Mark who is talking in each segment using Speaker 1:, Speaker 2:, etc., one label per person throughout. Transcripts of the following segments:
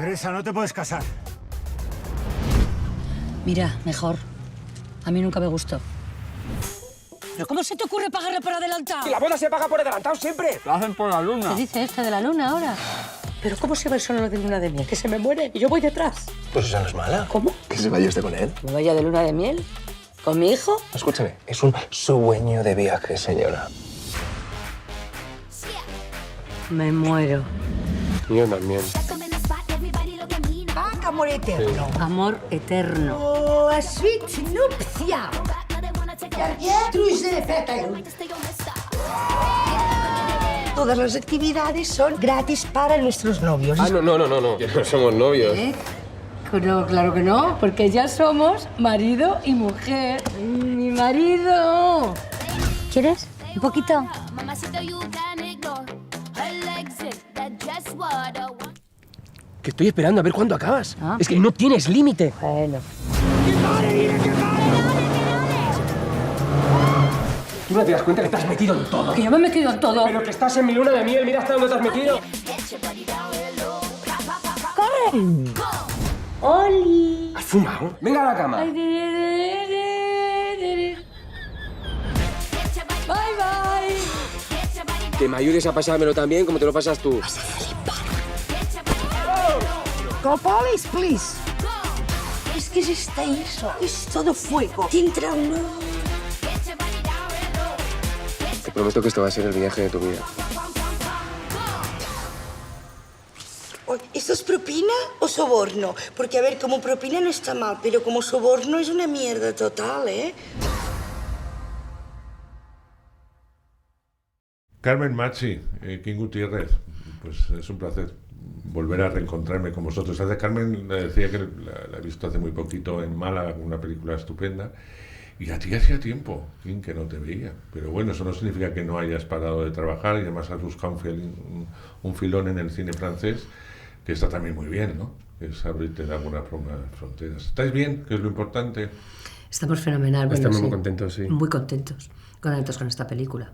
Speaker 1: Teresa, no te puedes casar.
Speaker 2: Mira, mejor. A mí nunca me gustó. ¿Pero cómo se te ocurre pagarle por adelantado?
Speaker 3: ¡Y la boda se paga por adelantado siempre!
Speaker 4: Lo hacen por la luna.
Speaker 2: ¿Qué dice este de la luna ahora? ¿Pero cómo se va solo lo de luna de miel? ¿Que se me muere y yo voy detrás?
Speaker 5: Pues esa no es mala.
Speaker 2: ¿Cómo?
Speaker 5: Que se vaya usted con él.
Speaker 2: ¿Me vaya de luna de miel? ¿Con mi hijo?
Speaker 5: Escúchame, es un sueño de viaje, señora.
Speaker 2: Me muero.
Speaker 4: Yo también.
Speaker 6: Amor eterno.
Speaker 2: Amor eterno.
Speaker 6: Oh, a sweet nupcia. Todas las actividades son gratis para nuestros novios.
Speaker 4: Ah, no. Que no somos novios.
Speaker 2: No, claro que no, porque ya somos marido y mujer. ¡Mi marido! ¿Quieres? ¿Un poquito?
Speaker 3: Que estoy esperando a ver cuándo acabas.
Speaker 2: Ah.
Speaker 3: Es que no tienes límite.
Speaker 2: Bueno.
Speaker 3: Tú no te das cuenta que te has metido en todo.
Speaker 2: Que yo me he metido en todo.
Speaker 3: Pero que estás en mi luna de miel, mira hasta dónde te has metido.
Speaker 2: ¡Oli!
Speaker 3: ¿Has fumado? Venga a la cama.
Speaker 2: Bye, bye.
Speaker 3: Que me ayudes a pasármelo también como te lo pasas tú.
Speaker 6: Go, police, please. Es que está eso. Es todo fuego. Te entra uno.
Speaker 3: Te prometo que esto va a ser el viaje de tu vida.
Speaker 6: ¿Esto es propina o soborno? Porque, a ver, como propina no está mal, pero como soborno es una mierda total, ¿eh?
Speaker 7: Carmen Machi, King Gutiérrez, pues es un placer volver a reencontrarme con vosotros. Hace Carmen le decía que la he visto hace muy poquito en Málaga, una película estupenda, y a ti hacía tiempo, King, que no te veía. Pero bueno, eso no significa que no hayas parado de trabajar y además has buscado un filón en el cine francés, que está también muy bien, ¿no? Que es abrirte de alguna forma fronteras. ¿Estáis bien? Que es lo importante.
Speaker 2: Estamos fenomenal. Bueno,
Speaker 4: Estamos
Speaker 2: sí.
Speaker 4: muy contentos, sí.
Speaker 2: Muy contentos con esta película.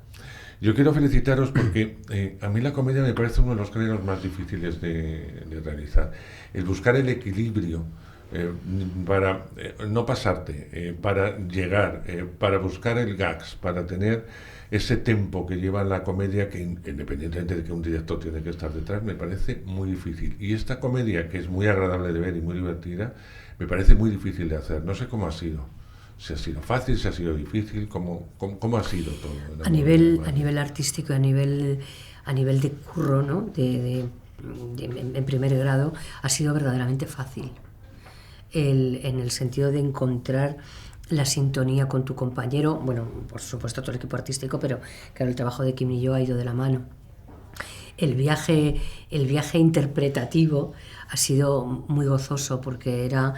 Speaker 7: Yo quiero felicitaros porque a mí la comedia me parece uno de los géneros más difíciles de realizar. El buscar el equilibrio para no pasarte, para llegar, para buscar el gags, para tener ese tempo que lleva la comedia, que independientemente de que un director tiene que estar detrás, me parece muy difícil. Y esta comedia, que es muy agradable de ver y muy divertida, me parece muy difícil de hacer. No sé cómo ha sido. Si ha sido fácil, si ha sido difícil, ¿cómo ha sido todo?
Speaker 2: A nivel artístico, a nivel de curro, ¿no? En primer grado, ha sido verdaderamente fácil. En el sentido de encontrar la sintonía con tu compañero, bueno, por supuesto todo el equipo artístico, pero claro, el trabajo de Kim y yo ha ido de la mano. El viaje interpretativo ha sido muy gozoso porque era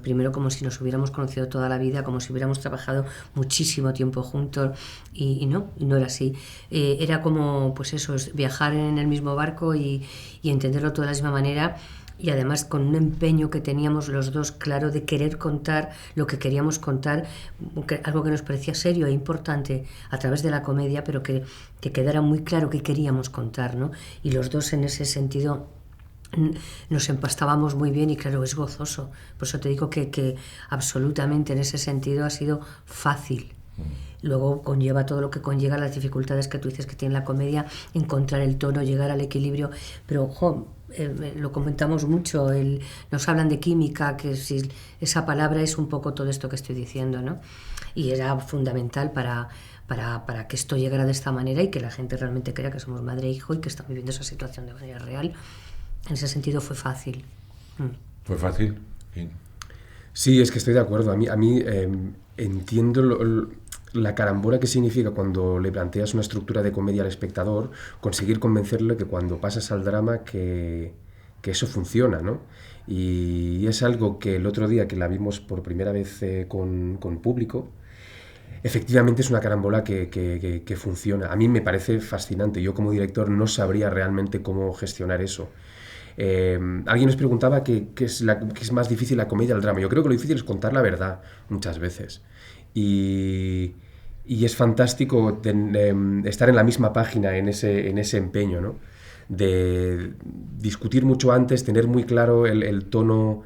Speaker 2: primero como si nos hubiéramos conocido toda la vida, como si hubiéramos trabajado muchísimo tiempo juntos y no era así. Era como, pues eso, es viajar en el mismo barco y entenderlo todo de la misma manera, y además con un empeño que teníamos los dos claro de querer contar lo que queríamos contar, algo que nos parecía serio e importante a través de la comedia, pero que quedara muy claro que queríamos contar, ¿no? Y los dos en ese sentido nos empastábamos muy bien y claro, es gozoso. Por eso te digo que absolutamente en ese sentido ha sido fácil. Luego conlleva todo lo que conlleva, las dificultades que tú dices que tiene la comedia, encontrar el tono, llegar al equilibrio, pero ojo, lo comentamos mucho, nos hablan de química, que si esa palabra es un poco todo esto que estoy diciendo, ¿no? Y era fundamental para que esto llegara de esta manera y que la gente realmente crea que somos madre e hijo y que están viviendo esa situación de manera real. En ese sentido fue fácil.
Speaker 7: ¿Fue fácil? Sí.
Speaker 4: Sí, es que estoy de acuerdo. A mí entiendo la carambola que significa cuando le planteas una estructura de comedia al espectador, conseguir convencerle que cuando pasas al drama que eso funciona, ¿no? Y es algo que el otro día que la vimos por primera vez con público, efectivamente es una carambola que funciona. A mí me parece fascinante. Yo como director no sabría realmente cómo gestionar eso. Alguien nos preguntaba qué es más difícil, la comedia o el drama. Yo creo que lo difícil es contar la verdad muchas veces. Y es fantástico estar en la misma página en ese empeño, ¿no? de discutir mucho antes, tener muy claro el tono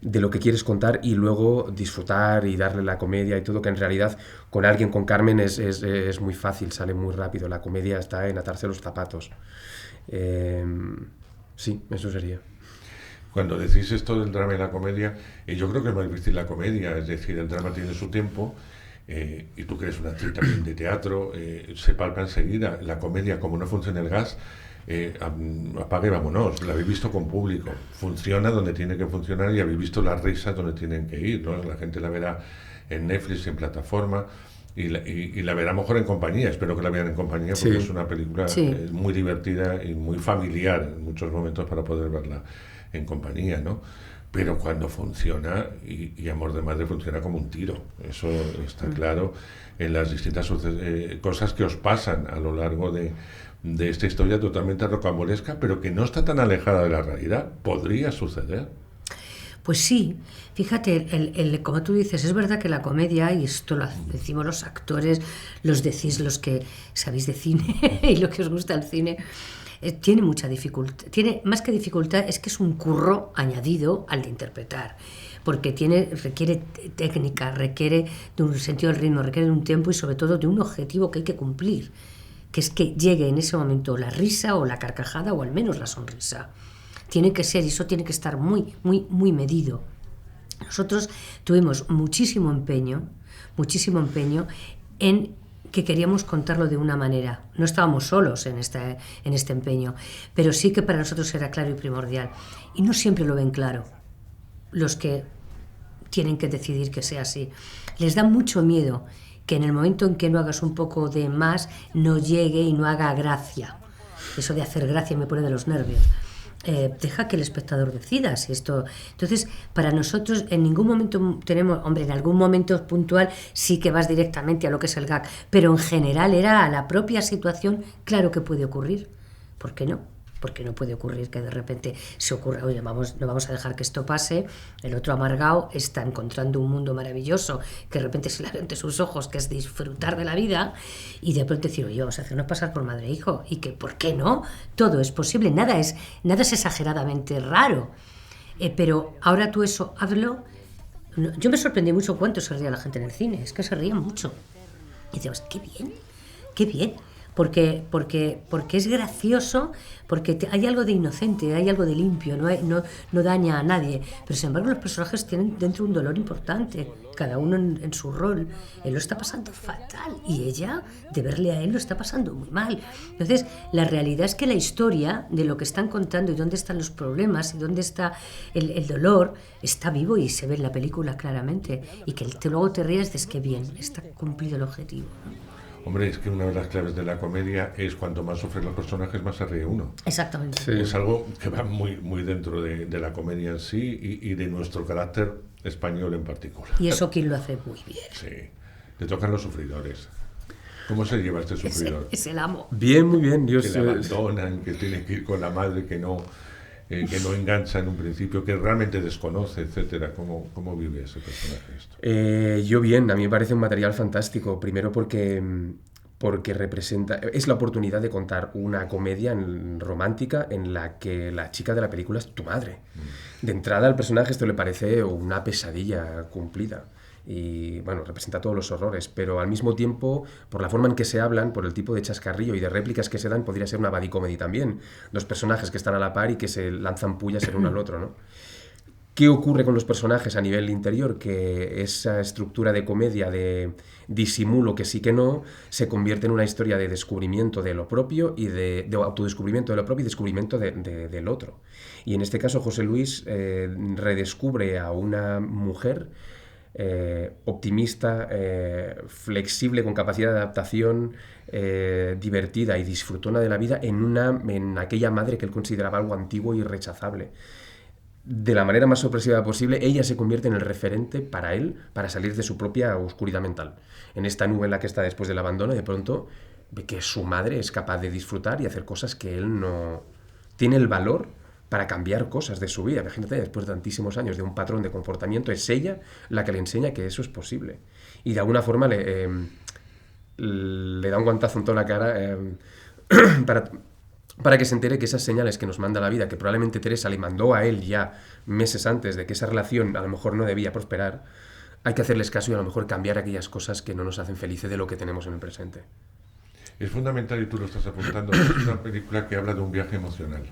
Speaker 4: de lo que quieres contar y luego disfrutar y darle la comedia y todo, que en realidad con alguien, con Carmen, es muy fácil, sale muy rápido. La comedia está en atarse los zapatos. Sí, eso sería.
Speaker 7: Cuando decís esto del drama y la comedia, yo creo que es más difícil la comedia, es decir, el drama tiene su tiempo, y tú que eres una actriz también de teatro, se palpa enseguida. La comedia, como no funciona el gas, apague y vámonos. La habéis visto con público, funciona donde tiene que funcionar y habéis visto las risas donde tienen que ir, ¿no? La gente la verá en Netflix, en plataforma, y la verá mejor en compañía. Espero que la vean en compañía, porque es una película muy divertida y muy familiar en muchos momentos para poder verla en compañía, ¿no? Pero cuando funciona, y Amor de Madre funciona como un tiro, eso está claro en las distintas cosas que os pasan a lo largo de esta historia totalmente rocambolesca, pero que no está tan alejada de la realidad. ¿Podría suceder?
Speaker 2: Pues sí, fíjate, como tú dices, es verdad que la comedia, y esto lo decimos los actores, los decís los que sabéis de cine y lo que os gusta el cine, tiene mucha dificultad. Tiene más que dificultad, es que es un curro añadido al de interpretar, porque requiere técnica, requiere de un sentido del ritmo, requiere de un tiempo y sobre todo de un objetivo que hay que cumplir, que es que llegue en ese momento la risa o la carcajada o al menos la sonrisa. Tiene que ser, y eso tiene que estar muy, muy, muy medido. Nosotros tuvimos muchísimo empeño en que queríamos contarlo de una manera. No estábamos solos en este empeño, pero sí que para nosotros era claro y primordial. Y no siempre lo ven claro los que tienen que decidir que sea así. Les da mucho miedo que en el momento en que no hagas un poco de más, no llegue y no haga gracia. Eso de hacer gracia me pone de los nervios. Deja que el espectador decida si esto... Entonces, para nosotros en ningún momento tenemos... Hombre, en algún momento puntual sí que vas directamente a lo que es el gag, pero en general era a la propia situación. Claro que puede ocurrir. ¿Por qué no? Porque no puede ocurrir que de repente se ocurra, oye, no vamos a dejar que esto pase, el otro amargado está encontrando un mundo maravilloso que de repente se le abre ante sus ojos, que es disfrutar de la vida, y de pronto decir, oye, vamos a hacernos pasar por madre e hijo, y que, ¿por qué no? Todo es posible, nada es exageradamente raro. Pero ahora tú eso, hazlo. Yo me sorprendí mucho cuánto se ría la gente en el cine, es que se rían mucho. Y decimos, qué bien. Porque es gracioso, porque hay algo de inocente, hay algo de limpio, no daña a nadie. Pero sin embargo los personajes tienen dentro un dolor importante, cada uno en su rol. Él lo está pasando fatal y ella, de verle a él, lo está pasando muy mal. Entonces, la realidad es que la historia de lo que están contando y dónde están los problemas y dónde está el dolor, está vivo y se ve en la película claramente. Y que luego te rías, dices que bien, está cumplido el objetivo, ¿no?
Speaker 7: Hombre, es que una de las claves de la comedia es cuanto más sufren los personajes, más se ríe uno.
Speaker 2: Exactamente.
Speaker 7: Sí. Es algo que va muy, muy dentro de la comedia en sí y de nuestro carácter español en particular.
Speaker 2: Y eso King lo hace muy bien.
Speaker 7: Sí. Le tocan los sufridores. ¿Cómo se lleva este sufridor?
Speaker 2: Es el amo.
Speaker 4: Bien, muy bien.
Speaker 7: Que le abandonan, que tiene que ir con la madre, que no engancha en un principio, que realmente desconoce, etcétera. ¿Cómo vive ese personaje esto?
Speaker 4: Yo bien, a mí me parece un material fantástico. Primero porque representa, es la oportunidad de contar una comedia romántica en la que la chica de la película es tu madre. De entrada al personaje esto le parece una pesadilla cumplida. Y bueno, representa todos los horrores, pero al mismo tiempo, por la forma en que se hablan, por el tipo de chascarrillo y de réplicas que se dan, podría ser una buddy comedy también. Dos personajes que están a la par y que se lanzan pullas el uno al otro, ¿no? ¿Qué ocurre con los personajes a nivel interior? Que esa estructura de comedia, de disimulo que sí que no, se convierte en una historia de descubrimiento de lo propio y de autodescubrimiento de lo propio y descubrimiento del otro. Y en este caso José Luis redescubre a una mujer optimista, flexible, con capacidad de adaptación, divertida y disfrutona de la vida en aquella madre que él consideraba algo antiguo y rechazable. De la manera más sorpresiva posible, ella se convierte en el referente para él, para salir de su propia oscuridad mental. En esta nube en la que está después del abandono, de pronto ve que su madre es capaz de disfrutar y hacer cosas que él no tiene el valor para cambiar cosas de su vida. Imagínate, después de tantísimos años de un patrón de comportamiento, es ella la que le enseña que eso es posible. Y de alguna forma le da un guantazo en toda la cara para que se entere que esas señales que nos manda la vida, que probablemente Teresa le mandó a él ya meses antes de que esa relación a lo mejor no debía prosperar, hay que hacerles caso y a lo mejor cambiar aquellas cosas que no nos hacen felices de lo que tenemos en el presente.
Speaker 7: Es fundamental, y tú lo estás apuntando, es una película que habla de un viaje emocional.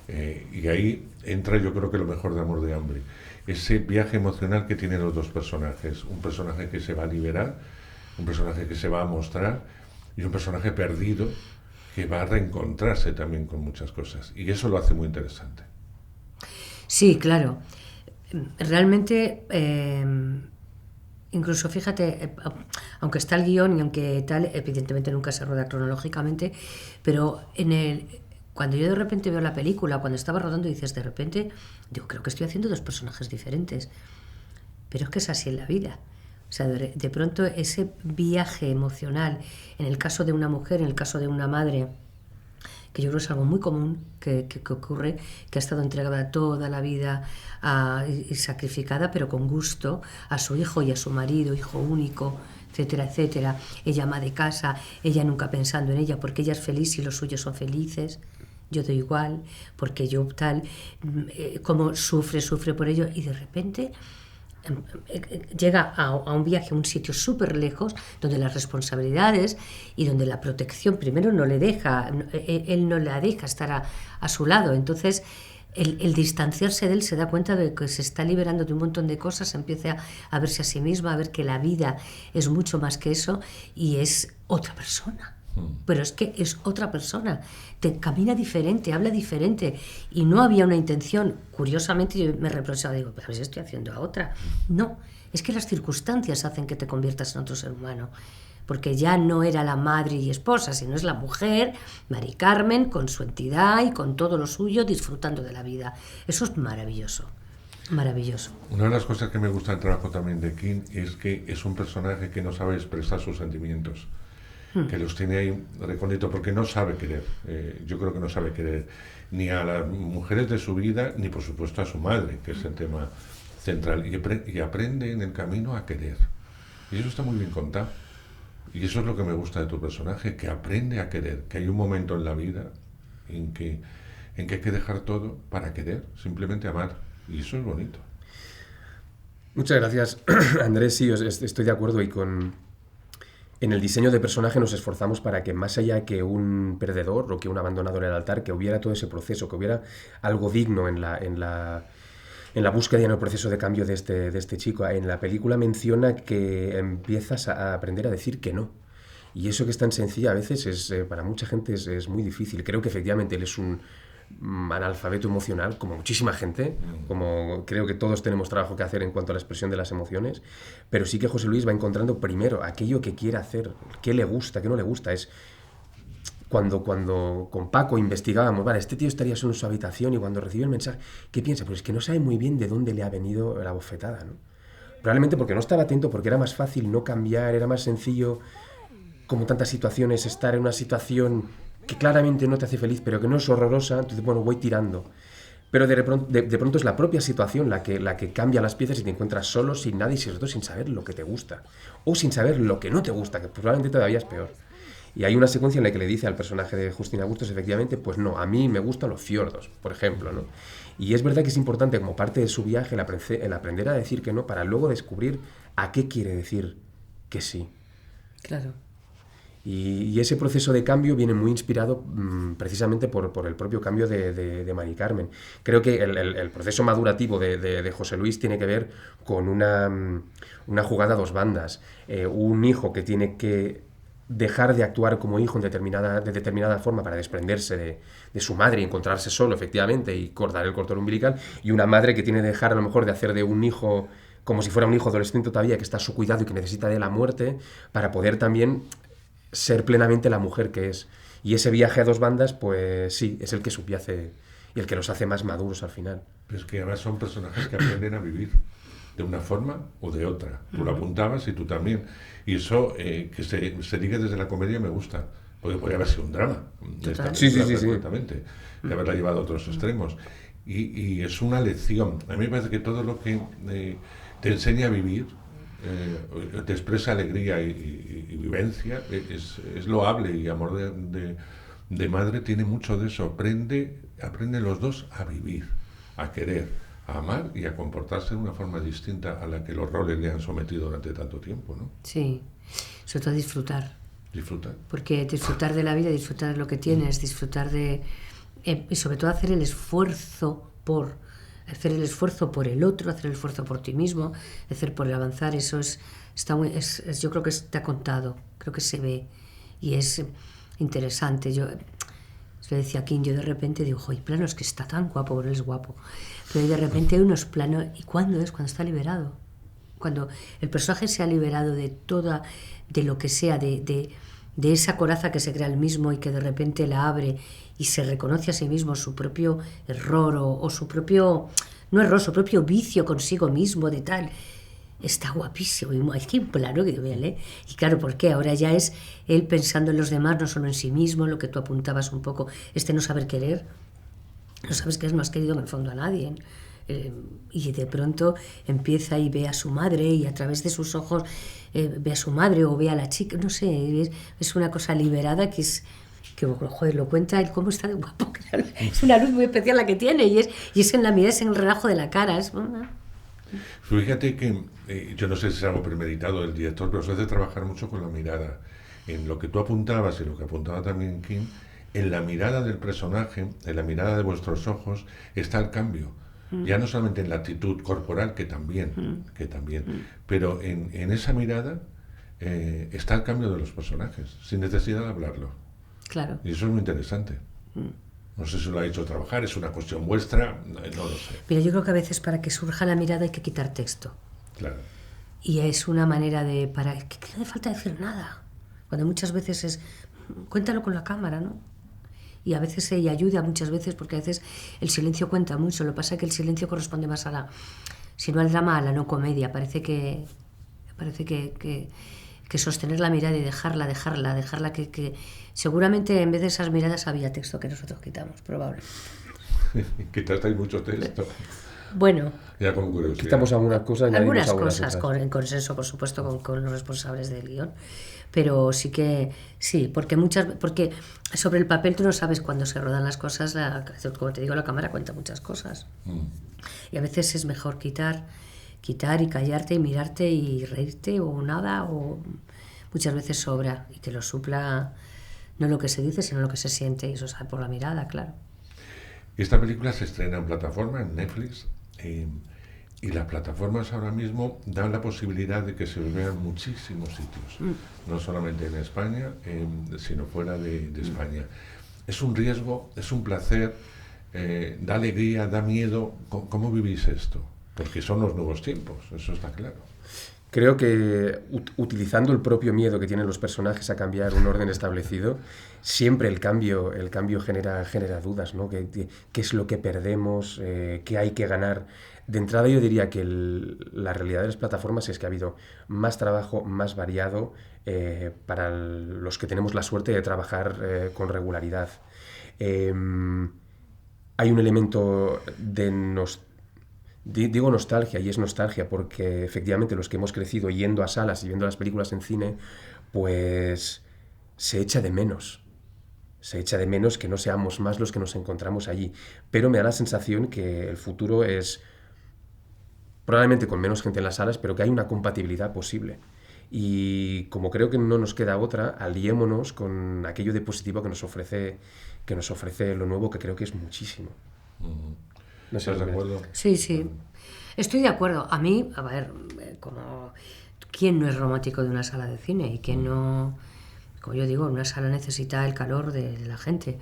Speaker 7: Y ahí entra, yo creo que lo mejor de Amor de Hambre. Ese viaje emocional que tienen los dos personajes. Un personaje que se va a liberar, un personaje que se va a mostrar, y un personaje perdido que va a reencontrarse también con muchas cosas. Y eso lo hace muy interesante.
Speaker 2: Sí, claro. Realmente, incluso fíjate, aunque está el guión y aunque tal, evidentemente nunca se rueda cronológicamente, pero cuando yo de repente veo la película, cuando estaba rodando, dices de repente, digo, creo que estoy haciendo dos personajes diferentes. Pero es que es así en la vida. O sea, de pronto ese viaje emocional, en el caso de una mujer, en el caso de una madre, que yo creo que es algo muy común que ocurre, que ha estado entregada toda la vida y sacrificada, pero con gusto, a su hijo y a su marido, hijo único, etcétera, etcétera. Ella ama de casa, ella nunca pensando en ella, porque ella es feliz y los suyos son felices. Yo doy igual, porque yo tal, como sufre por ello, y de repente llega a un viaje a un sitio súper lejos, donde las responsabilidades y donde la protección primero no le deja, él no la deja estar a su lado. Entonces el distanciarse de él, se da cuenta de que se está liberando de un montón de cosas, empieza a verse a sí misma, a ver que la vida es mucho más que eso y es otra persona. Pero es que es otra persona, camina diferente, habla diferente, y no había una intención. Curiosamente yo me reprochaba, digo, a ver si estoy haciendo a otra. No, es que las circunstancias hacen que te conviertas en otro ser humano, porque ya no era la madre y esposa, sino es la mujer, Mari Carmen, con su entidad y con todo lo suyo, disfrutando de la vida. Eso es maravilloso. Maravilloso.
Speaker 7: Una de las cosas que me gusta del trabajo también de King es que es un personaje que no sabe expresar sus sentimientos, que los tiene ahí recóndito, porque no sabe querer. Yo creo que no sabe querer ni a las mujeres de su vida, ni por supuesto a su madre, que es el tema central, y aprende en el camino a querer. Y eso está muy bien contado. Y eso es lo que me gusta de tu personaje, que aprende a querer, que hay un momento en la vida en que hay que dejar todo para querer, simplemente amar. Y eso es bonito.
Speaker 4: Muchas gracias, Andrés. Sí, estoy de acuerdo, y en el diseño de personaje nos esforzamos para que, más allá que un perdedor o que un abandonador en el altar, que hubiera todo ese proceso, que hubiera algo digno en la búsqueda y en el proceso de cambio de este chico. En la película menciona que empiezas a aprender a decir que no. Y eso, que es tan sencillo, a veces para mucha gente es muy difícil. Creo que efectivamente él es un analfabeto emocional, como muchísima gente, como creo que todos tenemos trabajo que hacer en cuanto a la expresión de las emociones, pero sí que José Luis va encontrando primero aquello que quiere hacer, qué le gusta, qué no le gusta. Es cuando con Paco investigábamos, vale, este tío estaría solo en su habitación, y cuando recibe el mensaje, ¿qué piensa? Pues es que no sabe muy bien de dónde le ha venido la bofetada, ¿no? Probablemente porque no estaba atento, porque era más fácil no cambiar, era más sencillo, como tantas situaciones, estar en una situación que claramente no te hace feliz, pero que no es horrorosa, entonces, bueno, voy tirando. Pero de pronto es la propia situación la que cambia las piezas, y te encuentras solo, sin nada, y sobre todo sin saber lo que te gusta, o sin saber lo que no te gusta, que probablemente todavía es peor. Y hay una secuencia en la que le dice al personaje de Justina Bustos, efectivamente, pues no, a mí me gustan los fiordos, por ejemplo, ¿no? Y es verdad que es importante, como parte de su viaje, el aprender a decir que no, para luego descubrir a qué quiere decir que sí.
Speaker 2: Claro.
Speaker 4: Y ese proceso de cambio viene muy inspirado precisamente por el propio cambio de Mari Carmen. Creo que el proceso madurativo de José Luis tiene que ver con una jugada a dos bandas. Un hijo que tiene que dejar de actuar como hijo de determinada forma para desprenderse de su madre y encontrarse solo, efectivamente, y cortar el cordón umbilical, y una madre que tiene que dejar a lo mejor de hacer de un hijo como si fuera un hijo adolescente todavía, que está a su cuidado y que necesita de la muerte para poder también ser plenamente la mujer que es. Y ese viaje a dos bandas, pues sí, es el que subyace y el que los hace más maduros al final.
Speaker 7: Pero es que además son personajes que aprenden a vivir de una forma o de otra. Tú lo apuntabas y tú también. Y eso, que se diga desde la comedia, me gusta. Porque podría haber sido un drama.
Speaker 4: Sí,
Speaker 7: perfectamente. De haberla llevado a otros extremos. Y es una lección. A mí me parece que todo lo que te enseña a vivir, te expresa alegría y vivencia, es loable. Y Amor de madre tiene mucho de eso. Aprenden los dos a vivir, a querer, a amar y a comportarse de una forma distinta a la que los roles le han sometido durante tanto tiempo, ¿no?
Speaker 2: Sí, sobre todo disfrutar.
Speaker 7: Disfrutar.
Speaker 2: Porque disfrutar de la vida, disfrutar de lo que tienes, disfrutar de... y sobre todo hacer el esfuerzo por el otro, hacer el esfuerzo por ti mismo, hacer por el avanzar, eso yo creo que está contado, creo que se ve y es interesante. Yo le decía a Kim, yo de repente digo, hay planos que está tan guapo, pero él es guapo, pero de repente hay unos planos, ¿y cuándo es? Cuando está liberado, cuando el personaje se ha liberado de toda, de lo que sea, de esa coraza que se crea él mismo y que de repente la abre y se reconoce a sí mismo su propio error o su propio, no error, su propio vicio consigo mismo de tal. Está guapísimo, y hay que un plano que vele. Y claro, ¿por qué? Ahora ya es él pensando en los demás, no solo en sí mismo, lo que tú apuntabas un poco, no saber querer, no sabes que es más querido en el fondo a nadie. Y de pronto empieza y ve a su madre y a través de sus ojos ve a su madre o ve a la chica, no sé, es una cosa liberada que es... que joder, lo cuenta él cómo está de guapo, es una luz muy especial la que tiene y es en la mirada, es en el relajo de la cara, es...
Speaker 7: Fíjate que yo no sé si es algo premeditado del director, pero se hace trabajar mucho con la mirada. En lo que tú apuntabas y lo que apuntaba también Kim, en la mirada del personaje, en la mirada de vuestros ojos, está el cambio. Ya no solamente en la actitud corporal, que también, pero en esa mirada está el cambio de los personajes, sin necesidad de hablarlo.
Speaker 2: Claro.
Speaker 7: Y eso es muy interesante. No sé si lo ha hecho trabajar, es una cuestión vuestra, no lo sé.
Speaker 2: Pero yo creo que a veces para que surja la mirada hay que quitar texto.
Speaker 7: Claro.
Speaker 2: Y es una manera que no hace falta decir nada. Cuando muchas veces es, cuéntalo con la cámara, ¿no? Y a veces ella ayuda, muchas veces, porque a veces el silencio cuenta mucho. Lo que pasa es que el silencio corresponde más si no al drama, a la no comedia. Parece que sostener la mirada y dejarla que seguramente en vez de esas miradas había texto que nosotros quitamos, probablemente.
Speaker 7: Quizás hay mucho texto.
Speaker 2: Bueno,
Speaker 7: Ya con curiosidad.
Speaker 4: Quitamos algunas cosas y
Speaker 2: algunas
Speaker 4: añadimos
Speaker 2: cosas
Speaker 4: otras.
Speaker 2: en consenso, por supuesto, con los responsables del guión, pero sí, porque sobre el papel tú no sabes cuándo se rodan las cosas, como te digo, la cámara cuenta muchas cosas y a veces es mejor quitar y callarte y mirarte y reírte o nada, o muchas veces sobra y te lo supla no lo que se dice sino lo que se siente, y eso sale por la mirada, claro.
Speaker 7: Esta película se estrena en plataforma, en Netflix, y las plataformas ahora mismo dan la posibilidad de que se vean muchísimos sitios, no solamente en España, sino fuera de España. Es un riesgo, es un placer, da alegría, da miedo. ¿Cómo vivís esto? Porque son los nuevos tiempos, eso está claro.
Speaker 4: Creo que utilizando el propio miedo que tienen los personajes a cambiar un orden establecido, siempre el cambio genera dudas, ¿no? ¿Qué es lo que perdemos? ¿Qué hay que ganar? De entrada yo diría que la realidad de las plataformas es que ha habido más trabajo, más variado para los que tenemos la suerte de trabajar con regularidad. Hay un elemento de digo nostalgia, y es nostalgia porque efectivamente los que hemos crecido yendo a salas y viendo las películas en cine, pues se echa de menos que no seamos más los que nos encontramos allí, pero me da la sensación que el futuro es probablemente con menos gente en las salas, pero que hay una compatibilidad posible. Y como creo que no nos queda otra, aliémonos con aquello de positivo que nos ofrece lo nuevo, que creo que es muchísimo. No sé,
Speaker 7: ¿Estás de acuerdo?
Speaker 2: Sí, estoy de acuerdo. A mí, a ver, como ¿quién no es romántico de una sala de cine? Y quién no, como yo digo, una sala necesita el calor de la gente.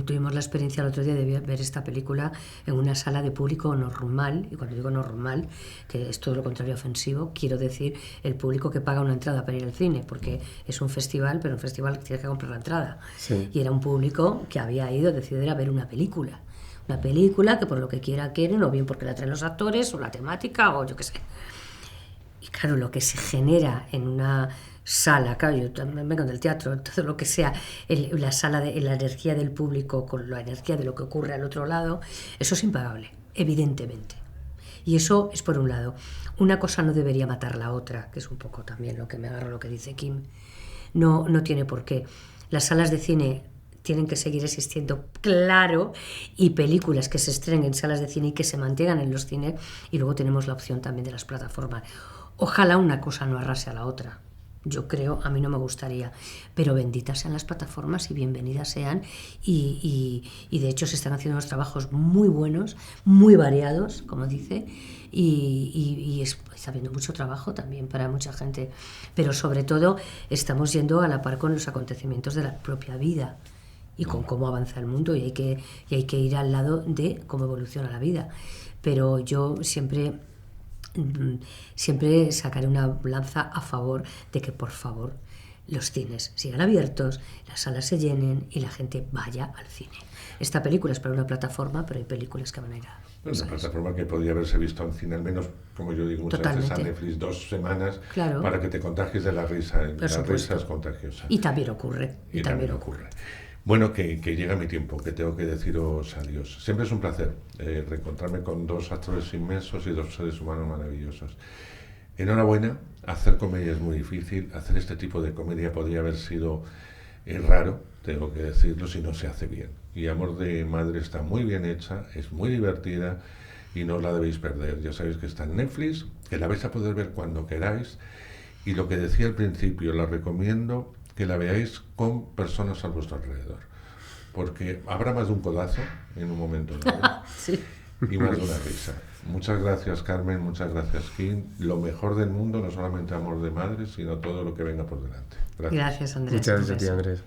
Speaker 2: Tuvimos la experiencia el otro día de ver esta película en una sala de público normal, y cuando digo normal, que es todo lo contrario ofensivo, quiero decir el público que paga una entrada para ir al cine, porque es un festival, pero un festival que tienes que comprar la entrada.
Speaker 4: Sí.
Speaker 2: Y era un público que había decidido ir a ver una película que por lo que quieren, o bien porque la traen los actores, o la temática, o yo qué sé. Y claro, lo que se genera en una sala, claro, yo también vengo del teatro, todo lo que sea, la sala, la energía del público con la energía de lo que ocurre al otro lado, eso es impagable, evidentemente. Y eso es por un lado. Una cosa no debería matar la otra, que es un poco también lo que me agarro lo que dice Kim. No tiene por qué. Las salas de cine tienen que seguir existiendo, claro, y películas que se estrenen en salas de cine y que se mantengan en los cines, y luego tenemos la opción también de las plataformas. Ojalá una cosa no arrase a la otra. Yo creo, a mí no me gustaría, pero benditas sean las plataformas y bienvenidas sean, y de hecho se están haciendo unos trabajos muy buenos, muy variados, como dice, y está habiendo mucho trabajo también para mucha gente, pero sobre todo estamos yendo a la par con los acontecimientos de la propia vida y con cómo avanza el mundo, y hay que ir al lado de cómo evoluciona la vida. Pero yo siempre sacaré una lanza a favor de que, por favor, los cines sigan abiertos, las salas se llenen y la gente vaya al cine. Esta película es para una plataforma, pero hay películas que van a ir a...
Speaker 7: Una plataforma que podría haberse visto en cine, al menos, como yo digo muchas veces, a Netflix 2 semanas,
Speaker 2: claro,
Speaker 7: para que te contagies de la risa. La risa es contagiosa.
Speaker 2: Y también ocurre.
Speaker 7: Y también ocurre. Bueno, que llega mi tiempo, que tengo que deciros adiós. Siempre es un placer reencontrarme con dos actores inmensos y dos seres humanos maravillosos. Enhorabuena, hacer comedia es muy difícil, hacer este tipo de comedia podría haber sido raro, tengo que decirlo, si no se hace bien. Y Amor de Madre está muy bien hecha, es muy divertida y no os la debéis perder. Ya sabéis que está en Netflix, que la vais a poder ver cuando queráis, y lo que decía al principio, la recomiendo que la veáis con personas a vuestro alrededor, porque habrá más de un codazo en un momento dado.
Speaker 2: Sí.
Speaker 7: Y más de una risa. Muchas gracias, Carmen, muchas gracias, Kim. Lo mejor del mundo, no solamente Amor de Madre, sino todo lo que venga por delante.
Speaker 2: Gracias, Andrés.
Speaker 4: Muchas gracias a ti, Andrés.